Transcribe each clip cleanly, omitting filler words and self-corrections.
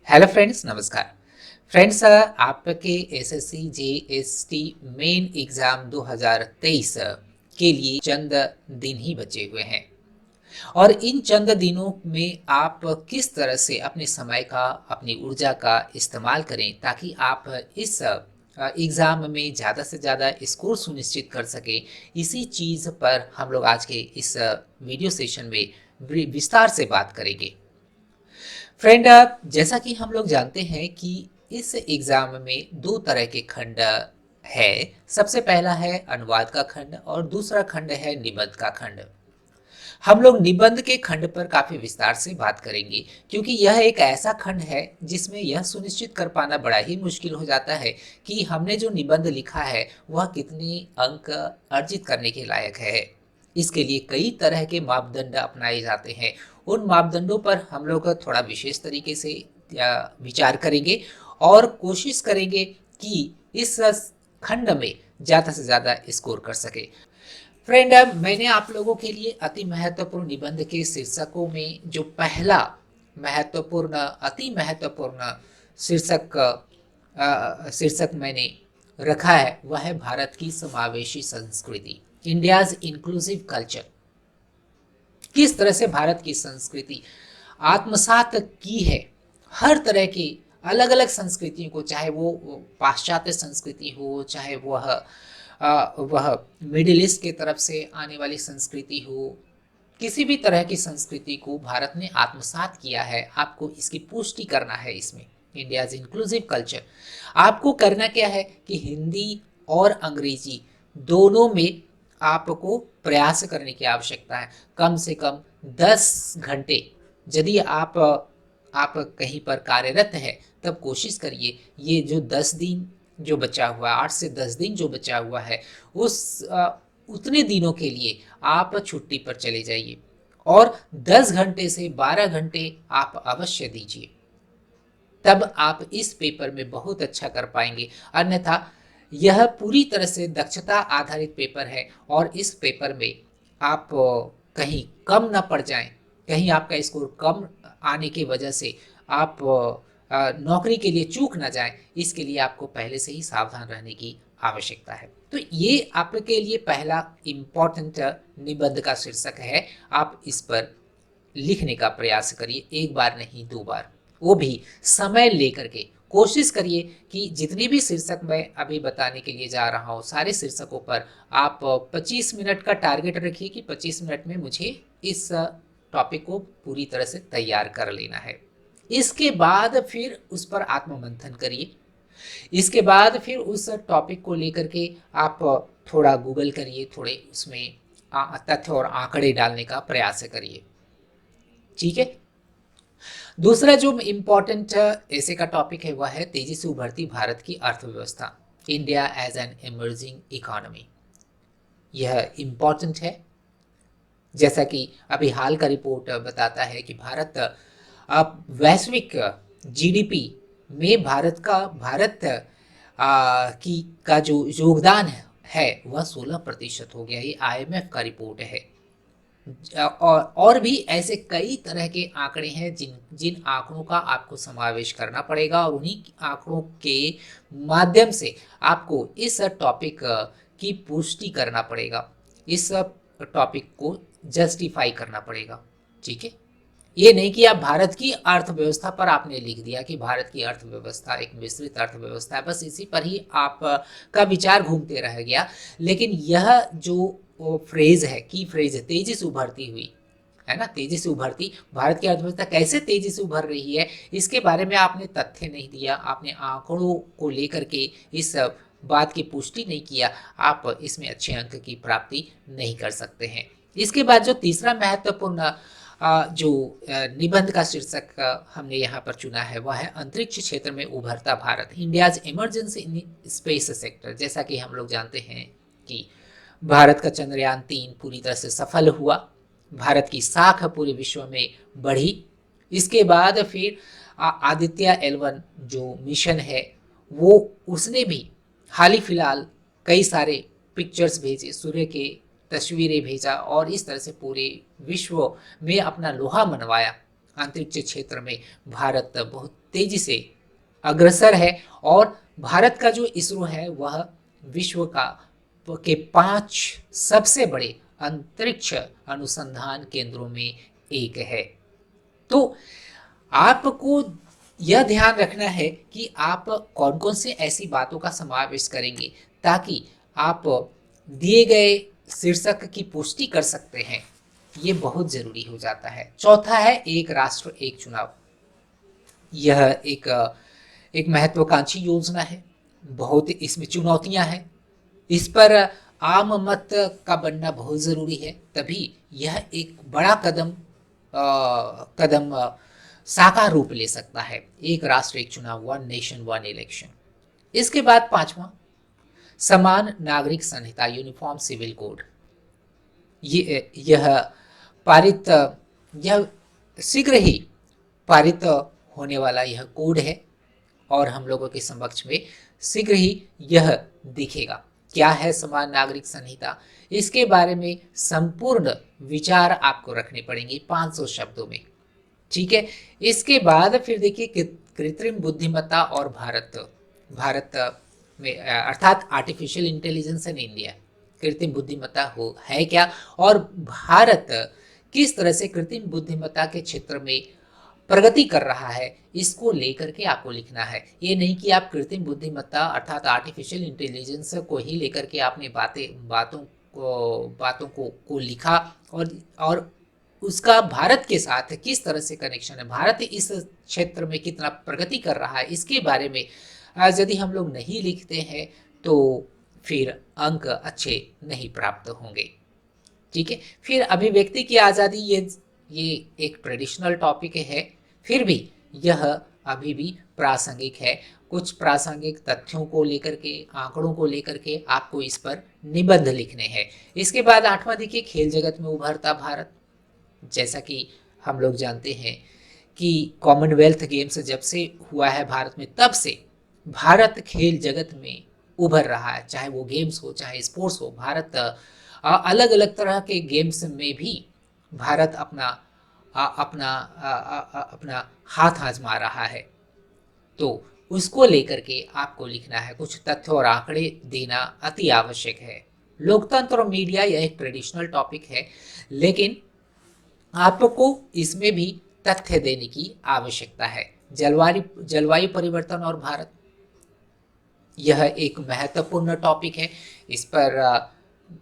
Hello friends, नमस्कार। Friends, आपके SSC JST main exam 2023 के लिए चंद दिन ही बचे हुए हैं और इन चंद दिनों में आप किस तरह से अपने समय का, अपनी ऊर्जा का इस्तेमाल करें ताकि आप इस एग्ज़ाम में ज़्यादा से ज़्यादा स्कोर सुनिश्चित कर सकें। इसी चीज़ पर हम लोग आज के इस वीडियो सेशन में विस्तार से बात करेंगे। फ्रेंड, जैसा कि हम लोग जानते हैं कि इस एग्जाम में दो तरह के खंड है। सबसे पहला है अनुवाद का खंड और दूसरा खंड है निबंध का खंड। हम लोग निबंध के खंड पर काफी विस्तार से बात करेंगे क्योंकि यह एक ऐसा खंड है जिसमें यह सुनिश्चित कर पाना बड़ा ही मुश्किल हो जाता है कि हमने जो निबंध लिखा है वह कितने अंक अर्जित करने के लायक है। इसके लिए कई तरह के मापदंड अपनाए जाते हैं। उन मापदंडों पर हम लोग थोड़ा विशेष तरीके से विचार करेंगे और कोशिश करेंगे कि इस खंड में ज़्यादा से ज़्यादा स्कोर कर सके। फ्रेंड, मैंने आप लोगों के लिए अति महत्वपूर्ण निबंध के शीर्षकों में जो पहला अति महत्वपूर्ण शीर्षक शीर्षक मैंने रखा है वह है भारत की समावेशी संस्कृति, इंडियाज इंक्लूसिव कल्चर। किस तरह से भारत की संस्कृति आत्मसात की है हर तरह की अलग अलग संस्कृतियों को, चाहे वो पाश्चात्य संस्कृति हो, चाहे वह मिडिल ईस्ट के तरफ से आने वाली संस्कृति हो, किसी भी तरह की संस्कृति को भारत ने आत्मसात किया है। आपको इसकी पुष्टि करना है। इसमें इंडियाज इंक्लूसिव कल्चर आपको करना क्या है कि हिंदी और अंग्रेजी दोनों में आपको प्रयास करने की आवश्यकता है। कम से कम 10 घंटे, यदि आप कहीं पर कार्यरत है तब कोशिश करिए ये जो 10 दिन जो बचा हुआ है, 8 से 10 दिन जो बचा हुआ है, उतने दिनों के लिए आप छुट्टी पर चले जाइए और 10 घंटे से 12 घंटे आप अवश्य दीजिए। तब आप इस पेपर में बहुत अच्छा कर पाएंगे। अन्यथा यह पूरी तरह से दक्षता आधारित पेपर है और इस पेपर में आप कहीं कम ना पड़ जाएं, कहीं आपका स्कोर कम आने की वजह से आप नौकरी के लिए चूक ना जाएं, इसके लिए आपको पहले से ही सावधान रहने की आवश्यकता है। तो ये आपके लिए पहला इम्पोर्टेंट निबंध का शीर्षक है। आप इस पर लिखने का प्रयास करिए, एक बार नहीं 2 बार, वो भी समय लेकर के। कोशिश करिए कि जितने भी शीर्षक मैं अभी बताने के लिए जा रहा हूँ सारे शीर्षकों पर आप 25 मिनट का टारगेट रखिए कि 25 मिनट में मुझे इस टॉपिक को पूरी तरह से तैयार कर लेना है। इसके बाद फिर उस पर आत्ममंथन करिए। इसके बाद फिर उस टॉपिक को लेकर के आप थोड़ा गूगल करिए, थोड़े उसमें तथ्य और आंकड़े डालने का प्रयास करिए। ठीक है। दूसरा जो इम्पोर्टेंट ऐसे का टॉपिक है वह है तेजी से उभरती भारत की अर्थव्यवस्था, India as an emerging economy. यह इम्पोर्टेंट है। जैसा कि अभी हाल का रिपोर्ट बताता है कि भारत अब वैश्विक जीडीपी में भारत की का जो योगदान है वह 16% हो गया। ये आईएमएफ का रिपोर्ट है। और भी ऐसे कई तरह के आंकड़े हैं जिन जिन आंकड़ों का आपको समावेश करना पड़ेगा और उन्हीं आंकड़ों के माध्यम से आपको इस टॉपिक की पुष्टि करना पड़ेगा, इस टॉपिक को जस्टिफाई करना पड़ेगा। ठीक है। ये नहीं कि आप भारत की अर्थव्यवस्था पर आपने लिख दिया कि भारत की अर्थव्यवस्था एक मिश्रित अर्थव्यवस्था है, बस इसी पर ही आप का विचार घूमते रह गया। लेकिन यह जो फ्रेज है, की फ्रेज है, तेजी से उभरती हुई है ना, तेजी से उभरती भारत की अर्थव्यवस्था कैसे तेजी से उभर रही है, इसके बारे में आपने तथ्य नहीं दिया, आपने आंकड़ों को लेकर के इस बात की पुष्टि नहीं किया, आप इसमें अच्छे अंक की प्राप्ति नहीं कर सकते हैं। इसके बाद जो तीसरा महत्वपूर्ण जो निबंध का शीर्षक हमने यहाँ पर चुना है वह है अंतरिक्ष क्षेत्र में उभरता Bharat, India's emergency in space sector. जैसा कि हम लोग जानते हैं कि भारत का चंद्रयान 3 पूरी तरह से सफल हुआ, भारत की साख पूरे विश्व में बढ़ी। इसके बाद फिर आदित्य L1 जो मिशन है वो उसने भी हाल ही फिलहाल कई सारे पिक्चर्स भेजे, सूर्य के तस्वीरें भेजा और इस तरह से पूरे विश्व में अपना लोहा मनवाया। अंतरिक्ष क्षेत्र में भारत बहुत तेजी से अग्रसर है और भारत का जो इसरो है वह विश्व का के 5 सबसे बड़े अंतरिक्ष अनुसंधान केंद्रों में एक है। तो आपको यह ध्यान रखना है कि आप कौन कौन से ऐसी बातों का समावेश करेंगे ताकि आप दिए गए शीर्षक की पुष्टि कर सकते हैं, ये बहुत जरूरी हो जाता है। चौथा है एक राष्ट्र एक चुनाव। यह एक महत्वाकांक्षी योजना है, बहुत इसमें चुनौतियां हैं, इस पर आम मत का बनना बहुत ज़रूरी है, तभी यह एक बड़ा कदम साकार रूप ले सकता है। एक राष्ट्र एक चुनाव, वन नेशन वन इलेक्शन। इसके बाद 5वां समान नागरिक संहिता, यूनिफॉर्म सिविल कोड। यह शीघ्र ही पारित होने वाला यह कोड है और हम लोगों के समक्ष में शीघ्र ही यह दिखेगा। क्या है समान नागरिक संहिता, इसके बारे में संपूर्ण विचार आपको रखने पड़ेंगे 500 शब्दों में, ठीक है। इसके बाद फिर देखिए कृत्रिम बुद्धिमत्ता और भारत में अर्थात आर्टिफिशियल इंटेलिजेंस इन इंडिया, कृत्रिम बुद्धिमत्ता है क्या और भारत किस तरह से कृत्रिम बुद्धिमत्ता के क्षेत्र में प्रगति कर रहा है, इसको लेकर के आपको लिखना है। ये नहीं कि आप कृत्रिम बुद्धिमत्ता अर्थात आर्टिफिशियल इंटेलिजेंस को ही लेकर के आपने बातों को लिखा और उसका भारत के साथ किस तरह से कनेक्शन है, भारत इस क्षेत्र में कितना प्रगति कर रहा है, इसके बारे में यदि हम लोग नहीं लिखते हैं तो फिर अंक अच्छे नहीं प्राप्त होंगे, ठीक है। फिर अभिव्यक्ति की आज़ादी, ये एक ट्रेडिशनल टॉपिक है, फिर भी यह अभी भी प्रासंगिक है। कुछ प्रासंगिक तथ्यों को लेकर के, आंकड़ों को लेकर के आपको इस पर निबंध लिखने हैं। इसके बाद 8वां देखिए खेल जगत में उभरता भारत। जैसा कि हम लोग जानते हैं कि कॉमनवेल्थ गेम्स जब से हुआ है भारत में, तब से भारत खेल जगत में उभर रहा है, चाहे वो गेम्स हो चाहे स्पोर्ट्स हो। भारत अलग अलग तरह के गेम्स में भी भारत अपना हाथ आजमा रहा है, तो उसको लेकर के आपको लिखना है, कुछ तथ्य और आंकड़े देना अति आवश्यक है। लोकतंत्र और मीडिया, यह एक ट्रेडिशनल टॉपिक है, लेकिन आपको इसमें भी तथ्य देने की आवश्यकता है। जलवायु परिवर्तन और भारत, यह एक महत्वपूर्ण टॉपिक है, इस पर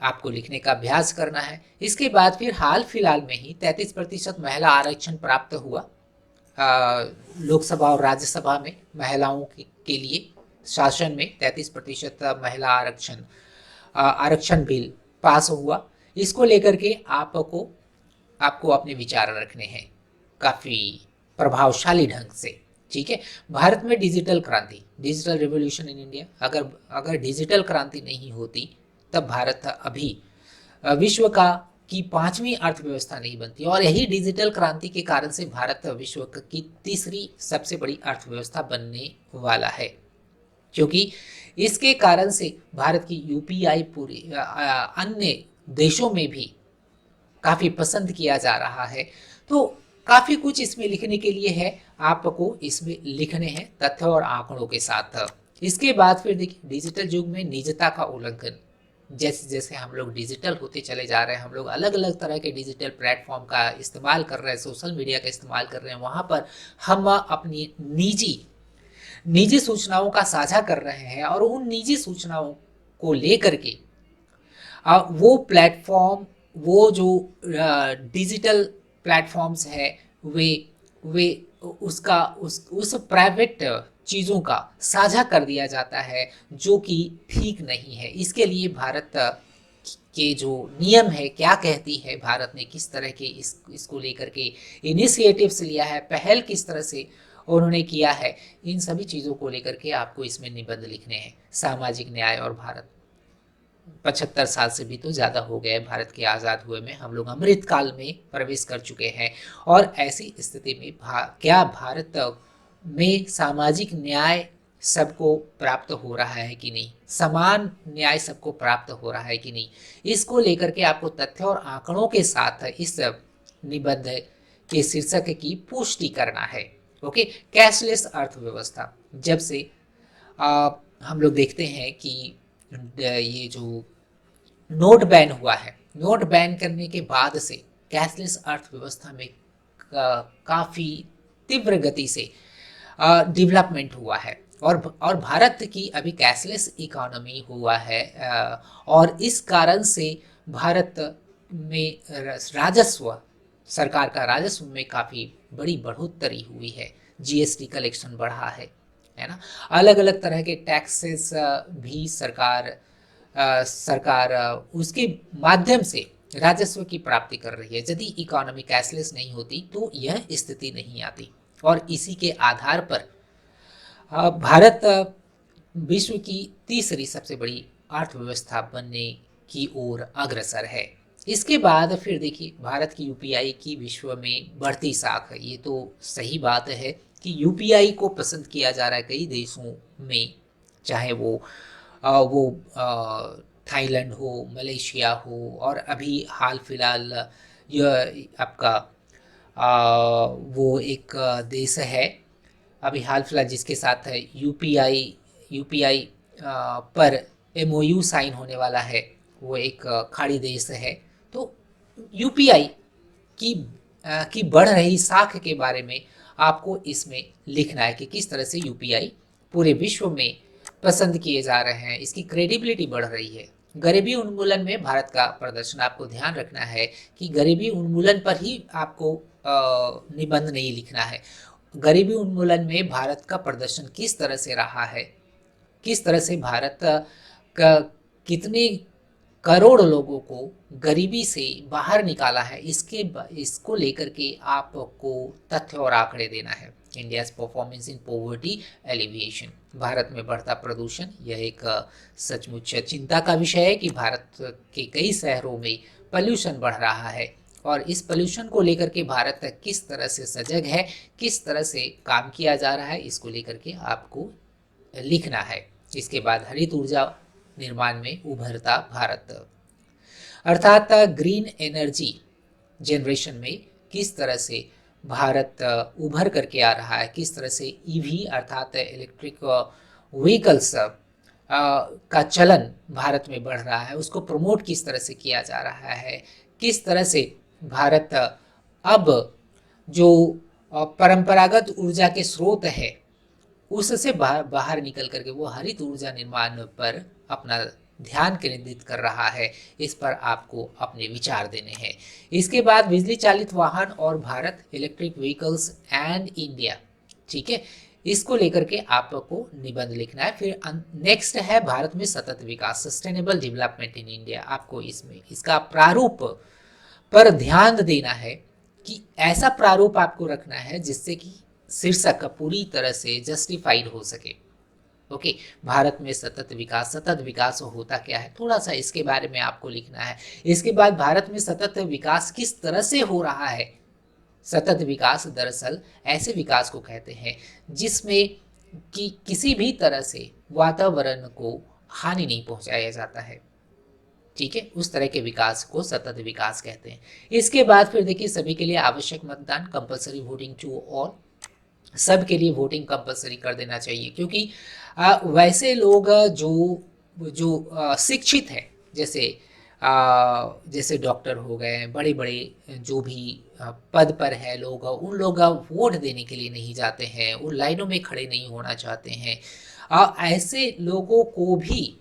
आपको लिखने का अभ्यास करना है। इसके बाद फिर हाल फिलहाल में ही 33% महिला आरक्षण प्राप्त हुआ लोकसभा और राज्यसभा में महिलाओं के लिए। शासन में 33% महिला आरक्षण बिल पास हुआ। इसको लेकर के आपको अपने विचार रखने हैं काफ़ी प्रभावशाली ढंग से, ठीक है। भारत में डिजिटल क्रांति, डिजिटल रिवॉल्यूशन इन इंडिया, अगर डिजिटल क्रांति नहीं होती तब भारत अभी विश्व की 5वीं अर्थव्यवस्था नहीं बनती, और यही डिजिटल क्रांति के कारण से भारत विश्व की 3री सबसे बड़ी अर्थव्यवस्था बनने वाला है, क्योंकि इसके कारण से भारत की यूपीआई पूरी अन्य देशों में भी काफ़ी पसंद किया जा रहा है। तो काफ़ी कुछ इसमें लिखने के लिए है, आपको इसमें लिखने हैं तथ्य और आंकड़ों के साथ। इसके बाद फिर देखिए डिजिटल युग में निजता का उल्लंघन। जैसे जैसे हम लोग डिजिटल होते चले जा रहे हैं, हम लोग अलग अलग तरह के डिजिटल प्लेटफॉर्म का इस्तेमाल कर रहे हैं, सोशल मीडिया का इस्तेमाल कर रहे हैं, वहाँ पर हम अपनी निजी सूचनाओं का साझा कर रहे हैं, और उन निजी सूचनाओं को लेकर के वो प्लेटफॉर्म, वो जो डिजिटल प्लेटफॉर्म्स है, वे उस प्राइवेट चीज़ों का साझा कर दिया जाता है, जो कि ठीक नहीं है। इसके लिए भारत के जो नियम है, क्या कहती है भारत ने, किस तरह के इसको लेकर के इनिशिएटिव्स लिया है, पहल किस तरह से उन्होंने किया है, इन सभी चीज़ों को लेकर के आपको इसमें निबंध लिखने हैं। सामाजिक न्याय और भारत, 75 साल से भी तो ज़्यादा हो गए भारत के आज़ाद हुए में, हम लोग अमृत काल में प्रवेश कर चुके हैं, और ऐसी स्थिति में क्या भारत में सामाजिक न्याय सबको प्राप्त हो रहा है कि नहीं, समान न्याय सबको प्राप्त हो रहा है कि नहीं, इसको लेकर के आपको तथ्य और आंकड़ों के साथ इस निबंध के शीर्षक की पुष्टि करना है। ओके, कैशलेस अर्थव्यवस्था। जब से हम लोग देखते हैं कि ये जो नोट बैन हुआ है, नोट बैन करने के बाद से कैशलेस अर्थव्यवस्था में काफ़ी तीव्र गति से डेवलपमेंट हुआ है। और भारत की अभी कैशलेस इकोनॉमी हुआ है, और इस कारण से भारत में राजस्व, सरकार का राजस्व में काफ़ी बड़ी बढ़ोतरी हुई है। जीएसटी कलेक्शन बढ़ा है ना। अलग अलग तरह के टैक्सेस भी सरकार उसके माध्यम से राजस्व की प्राप्ति कर रही है। यदि इकोनॉमी कैशलेस नहीं होती तो यह स्थिति नहीं आती, और इसी के आधार पर भारत विश्व की तीसरी सबसे बड़ी अर्थव्यवस्था बनने की ओर अग्रसर है। इसके बाद फिर देखिए, भारत की यूपीआई की विश्व में बढ़ती साख है। ये तो सही बात है कि यूपीआई को पसंद किया जा रहा है कई देशों में, चाहे वो थाईलैंड हो, मलेशिया हो, और अभी हाल फिलहाल यह आपका वो एक देश है अभी हाल फिलहाल जिसके साथ है यूपीआई पर एमओयू साइन होने वाला है, वो एक खाड़ी देश है। तो यूपीआई की बढ़ रही साख के बारे में आपको इसमें लिखना है कि किस तरह से यूपीआई पूरे विश्व में पसंद किए जा रहे हैं, इसकी क्रेडिबिलिटी बढ़ रही है। गरीबी उन्मूलन में भारत का प्रदर्शन, आपको ध्यान रखना है कि गरीबी उन्मूलन पर ही आपको निबंध नहीं लिखना है। गरीबी उन्मूलन में भारत का प्रदर्शन किस तरह से रहा है, किस तरह से भारत का कितने करोड़ लोगों को गरीबी से बाहर निकाला है, इसको लेकर के आपको तथ्य और आंकड़े देना है। India's performance in poverty alleviation, Bharat में बढ़ता प्रदूषण, यह एक सचमुच चिंता का विषय है कि भारत के कई शहरों में पॉल्यूशन बढ़ रहा है, और इस पॉल्यूशन को लेकर के भारत किस तरह से सजग है, किस तरह से काम किया जा रहा है, इसको लेकर के आपको लिखना है। इसके बाद हरित ऊर्जा निर्माण में उभरता भारत, अर्थात ग्रीन एनर्जी जनरेशन में किस तरह से भारत उभर करके आ रहा है, किस तरह से ईवी अर्थात इलेक्ट्रिक व्हीकल्स का चलन भारत में बढ़ रहा है, उसको प्रमोट किस तरह से किया जा रहा है, किस तरह से भारत अब जो परंपरागत ऊर्जा के स्रोत है उससे बाहर निकल करके वो हरित ऊर्जा निर्माण पर अपना ध्यान केंद्रित कर रहा है, इस पर आपको अपने विचार देने हैं। इसके बाद बिजली चालित वाहन और Bharat, electric vehicles and India, ठीक है, इसको लेकर के आपको निबंध लिखना है। फिर नेक्स्ट है भारत में सतत विकास, सस्टेनेबल डेवलपमेंट इन इंडिया। आपको इसमें इसका प्रारूप पर ध्यान देना है कि ऐसा प्रारूप आपको रखना है जिससे कि शीर्षक पूरी तरह से जस्टिफाइड हो सके। ओके, भारत में सतत विकास होता क्या है, थोड़ा सा इसके बारे में आपको लिखना है। इसके बाद भारत में सतत विकास किस तरह से हो रहा है। सतत विकास दरअसल ऐसे विकास को कहते हैं जिसमें कि किसी भी तरह से वातावरण को हानि नहीं पहुंचाया जाता है, ठीक है, उस तरह के विकास को सतत विकास कहते हैं। इसके बाद फिर देखिए, सभी के लिए आवश्यक मतदान, कंपलसरी वोटिंग टू ऑल, सब के लिए वोटिंग कंपलसरी कर देना चाहिए, क्योंकि वैसे लोग जो जो शिक्षित हैं, जैसे डॉक्टर हो गए, बड़े बड़े जो भी पद पर है लोग, उन लोग वोट देने के लिए नहीं जाते हैं, उन लाइनों में खड़े नहीं होना चाहते हैं। ऐसे लोगों को भी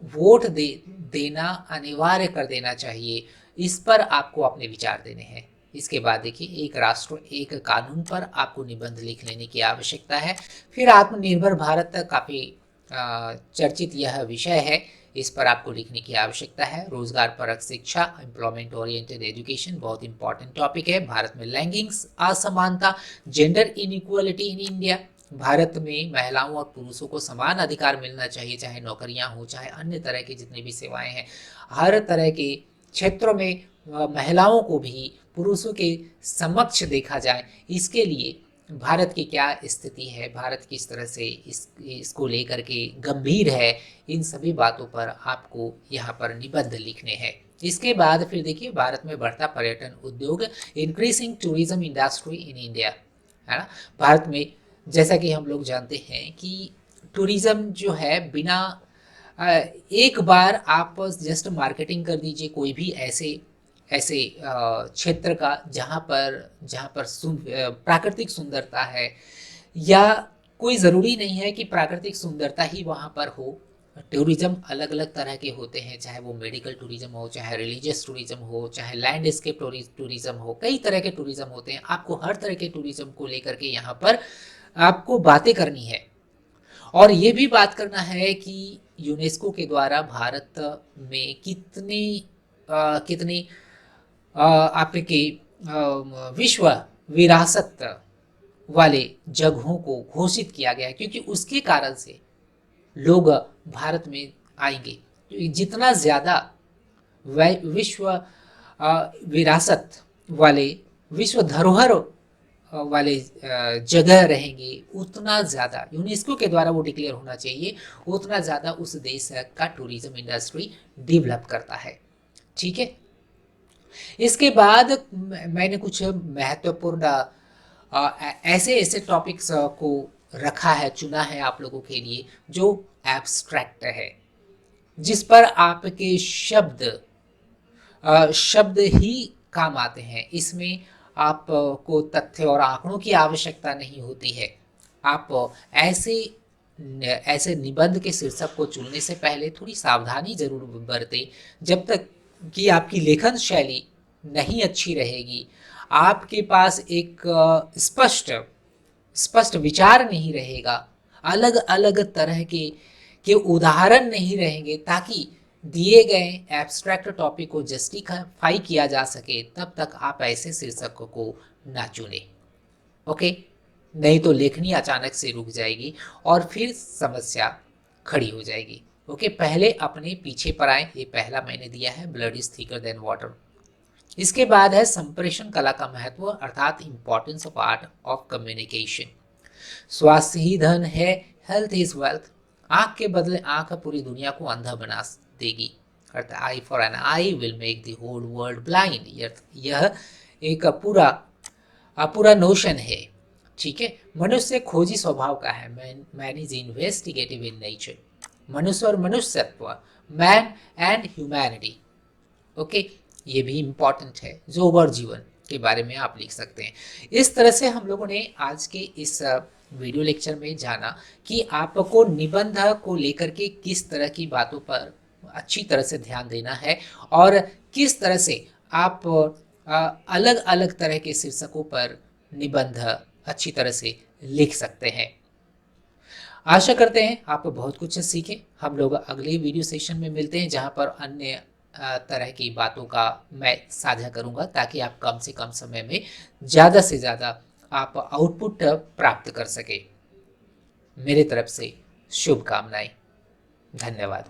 वोट देना अनिवार्य कर देना चाहिए, इस पर आपको अपने विचार देने हैं। इसके बाद देखिए, एक राष्ट्र एक कानून पर आपको निबंध लिख लेने की आवश्यकता है। फिर आत्मनिर्भर भारत, काफ़ी चर्चित यह विषय है, इस पर आपको लिखने की आवश्यकता है। रोजगार परक शिक्षा, एम्प्लॉयमेंट ओरिएंटेड एजुकेशन, बहुत इंपॉर्टेंट टॉपिक है। भारत में लैंगिक असमानता, gender inequality in India, Bharat में महिलाओं और पुरुषों को समान अधिकार मिलना चाहिए, चाहे नौकरियां हो, चाहे अन्य तरह की जितनी भी सेवाएं हैं, हर तरह के क्षेत्रों में महिलाओं को भी पुरुषों के समक्ष देखा जाए। इसके लिए भारत की क्या स्थिति है, भारत किस तरह से इसको लेकर के गंभीर है, इन सभी बातों पर आपको यहाँ पर निबंध लिखने हैं। इसके बाद फिर देखिए भारत में बढ़ता पर्यटन उद्योग, increasing tourism industry in India, है ना। भारत में जैसा कि हम लोग जानते हैं कि टूरिज्म जो है बिना एक बार आप जस्ट मार्केटिंग कर दीजिए कोई भी ऐसे ऐसे क्षेत्र का जहाँ पर प्राकृतिक सुंदरता है, या कोई ज़रूरी नहीं है कि प्राकृतिक सुंदरता ही वहाँ पर हो। टूरिज्म अलग अलग तरह के होते हैं, चाहे वो मेडिकल टूरिज्म हो, चाहे रिलीजियस टूरिज्म हो, चाहे लैंडस्केप टूरिज्म हो, कई तरह के टूरिज्म होते हैं। आपको हर तरह के टूरिज्म को लेकर के यहाँ पर आपको बातें करनी है, और ये भी बात करना है कि यूनेस्को के द्वारा भारत में कितनी आपके विश्व विरासत वाले जगहों को घोषित किया गया है, क्योंकि उसके कारण से लोग भारत में आएंगे। तो जितना ज़्यादा विश्व विरासत वाले, विश्व धरोहर वाले जगह रहेंगे, उतना ज़्यादा यूनेस्को के द्वारा वो डिक्लेयर होना चाहिए, उतना ज़्यादा उस देश का टूरिज्म इंडस्ट्री डेवलप करता है। ठीक है। इसके बाद मैंने कुछ महत्वपूर्ण ऐसे ऐसे टॉपिक्स को रखा है, चुना है आप लोगों के लिए, जो एब्स्ट्रैक्ट है, जिस पर आपके शब्द ही काम आते हैं। इसमें आपको तथ्य और आंकड़ों की आवश्यकता नहीं होती है। आप ऐसे निबंध के शीर्षक को चुनने से पहले थोड़ी सावधानी जरूर बरतें। जब तक कि आपकी लेखन शैली नहीं अच्छी रहेगी, आपके पास एक स्पष्ट विचार नहीं रहेगा, अलग अलग तरह के उदाहरण नहीं रहेंगे, ताकि दिए गए एब्स्ट्रैक्ट टॉपिक को जस्टिफाई किया जा सके, तब तक आप ऐसे शीर्षक को ना चुने। ओके, नहीं तो लेखनी अचानक से रुक जाएगी और फिर समस्या खड़ी हो जाएगी। ओके, पहले अपने पीछे पर आए। ये पहला मैंने दिया है, blood is thicker than water. इसके बाद है संप्रेषण कला का महत्व, अर्थात importance of art of communication. स्वास्थ्य ही धन है, हेल्थ इज वेल्थ। आंख के बदले आंख पूरी दुनिया को अंधा बना देगी, अर्थात eye for an eye will make the whole world blind. यह एक पूरा नोशन है। ठीक है। मनुष्य खोजी स्वभाव का है, man is investigative in nature. मनुष्य और मनुष्यत्व, मैन एंड ह्यूमैनिटी। ओके, ये भी इम्पॉर्टेंट है। जोबर जीवन के बारे में आप लिख सकते हैं। इस तरह से हम लोगों ने आज के इस वीडियो लेक्चर में जाना कि आपको निबंध को लेकर के किस तरह की बातों पर अच्छी तरह से ध्यान देना है, और किस तरह से आप अलग अलग तरह के शीर्षकों पर निबंध अच्छी तरह से लिख सकते हैं। आशा करते हैं आप बहुत कुछ सीखें। हम लोग अगले वीडियो सेशन में मिलते हैं, जहां पर अन्य तरह की बातों का मैं साझा करूंगा, ताकि आप कम से कम समय में ज़्यादा से ज़्यादा आप आउटपुट प्राप्त कर सके। मेरे तरफ से शुभकामनाएं। धन्यवाद।